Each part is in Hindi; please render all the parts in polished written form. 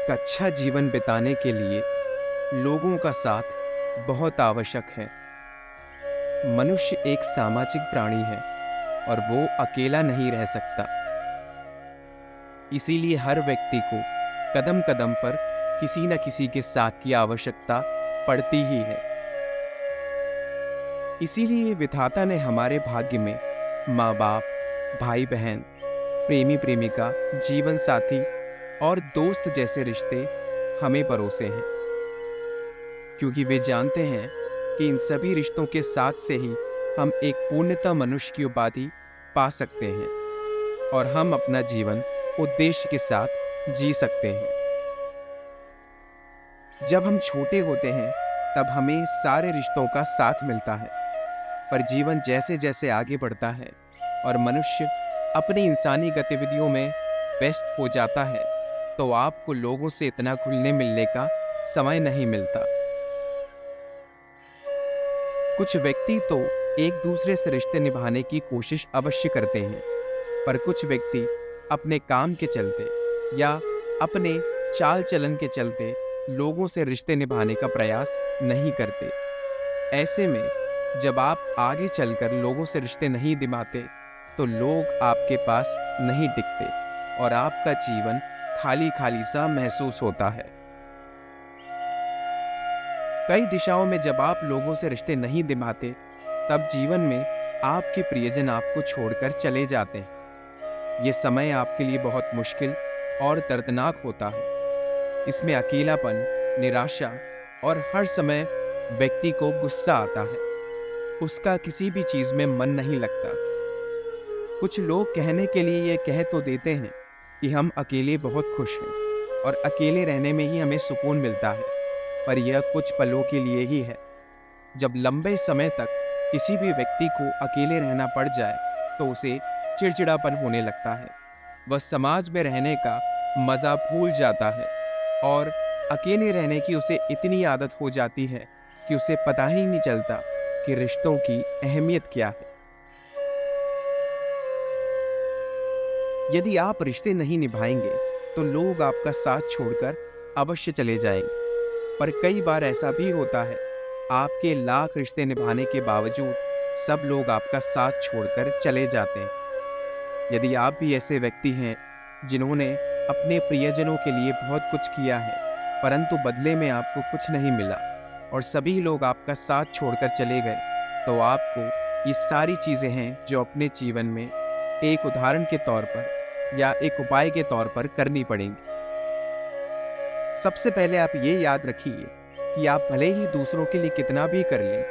एक अच्छा जीवन बिताने के लिए लोगों का साथ बहुत आवश्यक है। मनुष्य एक सामाजिक प्राणी है और वो अकेला नहीं रह सकता। इसीलिए हर व्यक्ति को कदम कदम पर किसी न किसी के साथ की आवश्यकता पड़ती ही है। इसीलिए विधाता ने हमारे भाग्य में माँ बाप, भाई बहन, प्रेमी प्रेमिका, जीवन साथी और दोस्त जैसे रिश्ते हमें परोसे हैं, क्योंकि वे जानते हैं कि इन सभी रिश्तों के साथ से ही हम एक पूर्णतः मनुष्य की उपाधि पा सकते हैं और हम अपना जीवन उद्देश्य के साथ जी सकते हैं। जब हम छोटे होते हैं तब हमें सारे रिश्तों का साथ मिलता है, पर जीवन जैसे जैसे आगे बढ़ता है और मनुष्य अपनी इंसानी गतिविधियों में व्यस्त हो जाता है, तो आपको लोगों से इतना घुलने मिलने का समय नहीं मिलता। कुछ व्यक्ति तो एक दूसरे से रिश्ते निभाने की कोशिश अवश्य करते हैं, पर कुछ व्यक्ति अपने काम के चलते या अपने चाल चलन के चलते लोगों से रिश्ते निभाने का प्रयास नहीं करते। ऐसे में जब आप आगे चलकर लोगों से रिश्ते नहीं निभाते, तो लोग आपके पास नहीं टिकते और आपका जीवन खाली खाली सा महसूस होता है। कई दिशाओं में जब आप लोगों से रिश्ते नहीं निभाते, तब जीवन में आपके प्रियजन आपको छोड़कर चले जाते हैं। ये समय आपके लिए बहुत मुश्किल और दर्दनाक होता है। इसमें अकेलापन, निराशा और हर समय व्यक्ति को गुस्सा आता है। उसका किसी भी चीज में मन नहीं लगता। कुछ लोग कहने के लिए ये कह तो देते हैं कि हम अकेले बहुत खुश हैं और अकेले रहने में ही हमें सुकून मिलता है, पर यह कुछ पलों के लिए ही है। जब लंबे समय तक किसी भी व्यक्ति को अकेले रहना पड़ जाए, तो उसे चिड़चिड़ापन होने लगता है। वह समाज में रहने का मजा भूल जाता है और अकेले रहने की उसे इतनी आदत हो जाती है कि उसे पता ही नहीं चलता कि रिश्तों की अहमियत क्या है। यदि आप रिश्ते नहीं निभाएंगे, तो लोग आपका साथ छोड़कर अवश्य चले जाएंगे। पर कई बार ऐसा भी होता है, आपके लाख रिश्ते निभाने के बावजूद सब लोग आपका साथ छोड़कर चले जाते हैं। यदि आप भी ऐसे व्यक्ति हैं जिन्होंने अपने प्रियजनों के लिए बहुत कुछ किया है, परंतु बदले में आपको कुछ नहीं मिला और सभी लोग आपका साथ छोड़कर चले गए, तो आपको ये सारी चीज़ें हैं जो अपने जीवन में एक उदाहरण के तौर पर या एक उपाय के तौर पर करनी पड़ेंगी। सबसे पहले आप ये याद रखिए कि आप भले ही दूसरों के लिए कितना भी कर लें,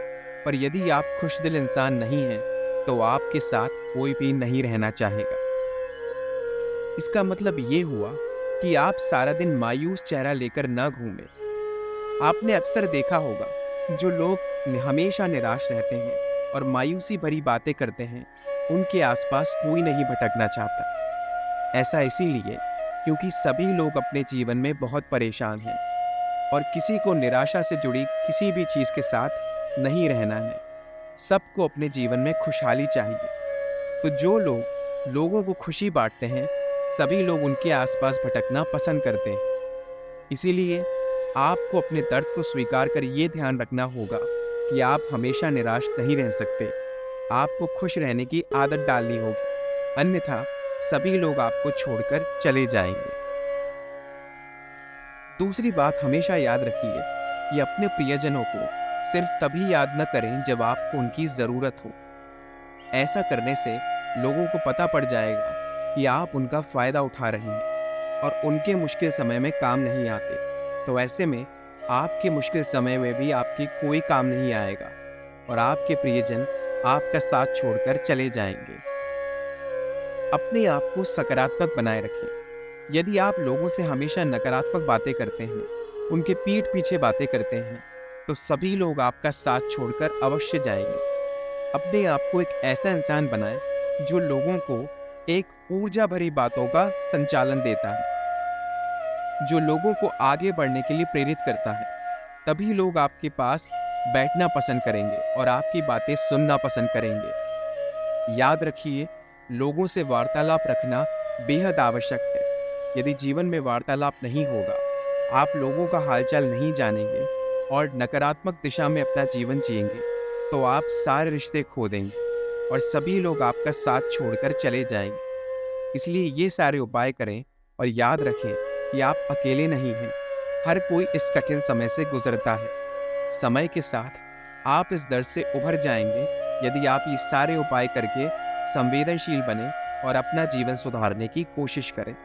पर यदि आप खुशदिल इंसान नहीं हैं, तो आपके साथ कोई भी नहीं रहना चाहेगा। इसका मतलब ये हुआ कि आप सारा दिन मायूस चेहरा लेकर न घूमें। आपने अक्सर देखा होगा, जो लोग हमेशा निराश रहते हैं और मायूसी भरी बातें करते हैं, उनके आसपास कोई नहीं भटकना चाहता। ऐसा इसीलिए क्योंकि सभी लोग अपने जीवन में बहुत परेशान हैं और किसी को निराशा से जुड़ी किसी भी चीज के साथ नहीं रहना है। सबको अपने जीवन में खुशहाली चाहिए। तो जो लोग लोगों को खुशी बांटते हैं, सभी लोग उनके आसपास भटकना पसंद करते हैं। इसीलिए आपको अपने दर्द को स्वीकार कर ये ध्यान रखना होगा कि आप हमेशा निराश नहीं रह सकते। आपको खुश रहने की आदत डालनी होगी, अन्यथा सभी लोग आपको छोड़कर चले जाएंगे। दूसरी बात हमेशा याद रखिए कि अपने प्रियजनों को सिर्फ तभी याद न करें जब आपको उनकी ज़रूरत हो। ऐसा करने से लोगों को पता पड़ जाएगा कि आप उनका फ़ायदा उठा रहे हैं और उनके मुश्किल समय में काम नहीं आते। तो ऐसे में आपके मुश्किल समय में भी आपकी कोई काम नहीं आएगा और आपके प्रियजन आपका साथ छोड़कर चले जाएंगे। अपने आप को सकारात्मक बनाए रखें। यदि आप लोगों से हमेशा नकारात्मक बातें करते हैं, उनके पीठ पीछे बातें करते हैं, तो सभी लोग आपका साथ छोड़कर अवश्य जाएंगे। अपने आप को एक ऐसा इंसान बनाएं जो लोगों को एक ऊर्जा भरी बातों का संचालन देता है, जो लोगों को आगे बढ़ने के लिए प्रेरित करता है। तभी लोग आपके पास बैठना पसंद करेंगे और आपकी बातें सुनना पसंद करेंगे। याद रखिए, लोगों से वार्तालाप रखना बेहद आवश्यक है। यदि जीवन में वार्तालाप नहीं होगा, आप लोगों का हालचाल नहीं जानेंगे और नकारात्मक दिशा में अपना जीवन जिएंगे, तो आप सारे रिश्ते खो देंगे और सभी लोग आपका साथ छोड़कर चले जाएंगे। इसलिए ये सारे उपाय करें और याद रखें कि आप अकेले नहीं हैं। हर कोई इस कठिन समय से गुजरता है। समय के साथ आप इस दर्द से उभर जाएंगे यदि आप ये सारे उपाय करके संवेदनशील बने और अपना जीवन सुधारने की कोशिश करें।